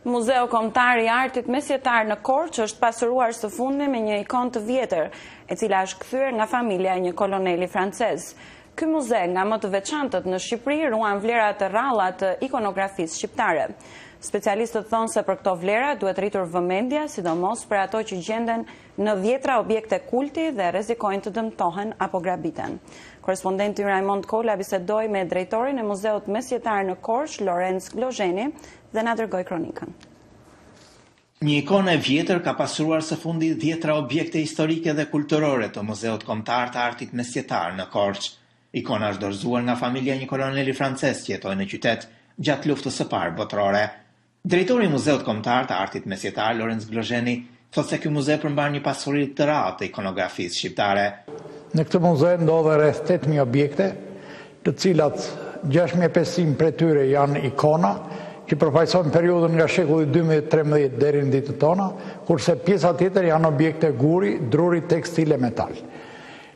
Muzeu Kombëtar i Artit Mesjetar në Korçë është pasuruar së fundi me një ikon të vjetër, e cila është kthyer nga familja e një koloneli francez. Ky muze, nga më të veçantët në Shqipëri, ruan vlera të rralla të ikonografisë shqiptare. Specialistët thonë se për këto vlera duhet rritur vëmendja, sidomos për ato që gjenden në vjetra objekte kulti dhe rrezikojnë të dëmtohen apo grabiten. Korespondenti Raimond Kola bisedoi me drejtorin e Muzeut Mesjetar në Korçë, Lorenz Glozheni, dhe na dërgoi kronikën. Një ikonë e vjetër ka pasuruar së fundi dhjetra objekte historike dhe kulturore të Muzeut Kombëtar të Artit Mesjetar në Korçë. Ikona është dorëzuar nga familja e një koloneli francez që jetoi në qytet gjatë luftës së parë botërore. Drejtori i Muzeut Kombëtar të Artit Mesjetar, Lorenz Glozheni, thotë se ky muze përmban një pasuri të rrallë të ikonografisë shqiptare. Në këtë muze ndodhe rreth 8.000 objekte, të cilat 6.500 prej tyre janë ikona, që përfaqësojnë periudhën nga shekulli 12-13 deri në ditët tona, kurse pjesa tjetër janë objekte guri, druri, tekstil e metal.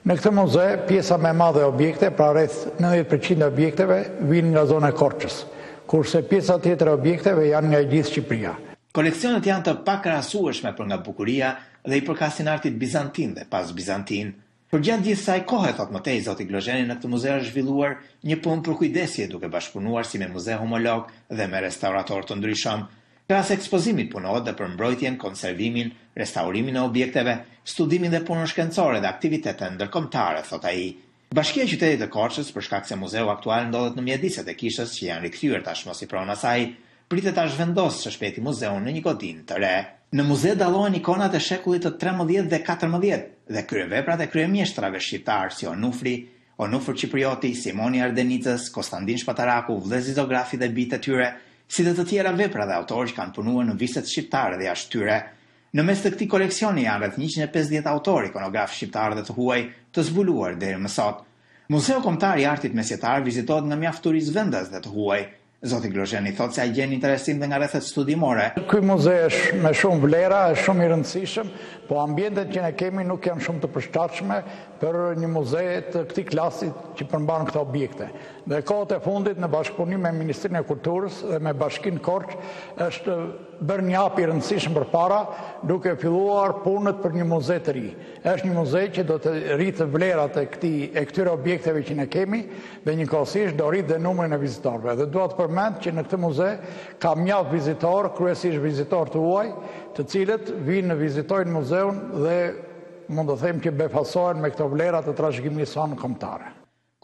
Në këtë muze, pjesa më e madhe e objekte, pra rreth 90% e objekteve, vinë nga zona e Korçës, kurse pjesa tjetër e objekteve janë nga gjithë Shqipëria. Koleksionet janë të pakrahasueshme për nga bukuria dhe i përkasin artit bizantin dhe pas bizantin. Përgjatë gjithë kësaj kohe, thot mëtej zoti Glozheni, në këtë muze është zhvilluar një punë për kujdesje duke bashkëpunuar si me muze homolog dhe me restaurator të ndryshëm. Krahas ekspozimit punohet dhe për mbrojtjen, konservimin, restaurimin e objekteve, studimin dhe punën shkencore dhe aktivitete ndërkombëtare, thot ai. Bashkia e qytetit të Korçës, për shkak se muzeu aktual ndodhet në mjediset e kishës që janë rikthyer tashmë si pronë asaj, pritet ta zhvendosë së shpejti muzeun në një godinë të re. Në muze dallohen ikonat e shekullit të 13 dhe 14 dhe kryeveprat e kryemjeshtrave shqiptar si Onufër Ciprioti, Simoni Ardenicës, Konstantin Shpataraku, vëllezërit Zografi dhe bijtë e tyre, si dhe të tjera vepra dhe autorë që kanë punuar në viset shqiptare dhe jashtë tyre. Në mes të këtij koleksioni janë rreth 150 autorë ikonograf shqiptar dhe të huaj të zbuluar deri më sot. Muzeu Kombëtar i Artit Mesjetar vizitohet nga mjaft turistë vendas dhe të huaj. Zoti Glozheni thotë se ai gjen interesim dhe nga rrethet studimore. Ky muze është me shumë vlera, është shumë i rëndësishëm, po ambientet që ne kemi nuk janë shumë të përshtatshme për një muze të këtij klasi që përmban këto objekte. Dhe kohët e fundit në bashkëpunim me Ministrinë e Kulturës dhe me Bashkinë Korçë është bërë një hap i rëndësishëm përpara, duke filluar punët për një muze të ri. Është një muze që do të rritë vlerat e këtyre objekteve që ne kemi dhe njëkohësisht do rritë dhe numrin e vizitorëve. Dhe dua të përmend që në këtë muze ka mjaft vizitorë, kryesisht vizitorë të huaj, të cilët vinë në vizitojnë muzeun dhe mund të them që befasohen me këto vlera të trashëgimisë sonë kombëtare.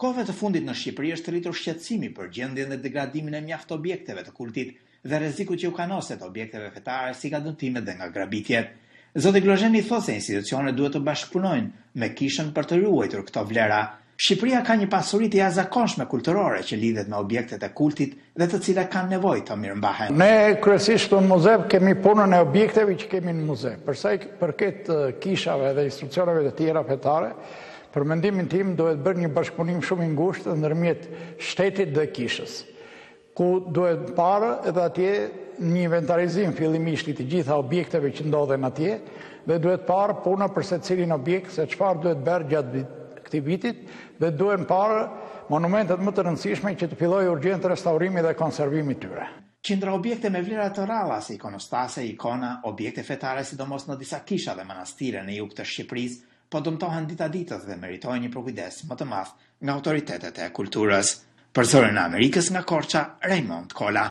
Kohëve të fundit në Shqipëri është rritur shqetësimi për gjendjen dhe degradimin e mjaft objekteve të kultit dhe rrezikut që u kanoset objekteve fetare si nga dëmtimet dhe nga grabitjet. Zoti Glozheni thotë se institucionet duhet të bashkëpunojnë me kishën për të ruajtur këto vlera. Shqipëria ka një pasuri të jashtëzakonshme kulturore që lidhet me objektet e kultit dhe të cilat kanë nevojë të mirëmbahen. Ne kryesisht në muze kemi punën e objekteve që kemi në muze. Për sa i përket kishave dhe institucioneve të tjera fetare, për mendimin tim duhet bërë një bashkëpunim shumë i ngushtë ndërmjet shtetit dhe kishës, ku duhet parë edhe atje një inventarizim fillimisht i të gjitha objekteve që ndodhen atje dhe duhet parë puna për secilin objekt se çfarë duhet bërë gjatë këtij vitit dhe duhen parë monumentet më të rëndësishme që të fillojë urgjent restaurimi dhe konservimi i tyre. Qindra objekte me vlera të rralla si ikonostase, ikona, objekte fetare sidomos në disa kisha dhe manastire në jug të Shqipërisë, po dëmtohen ditës dhe meritojnë një përkujdes më të madh nga autoritetet e kulturës. Për Zërin e Amerikës nga Korça, Raimond Kola.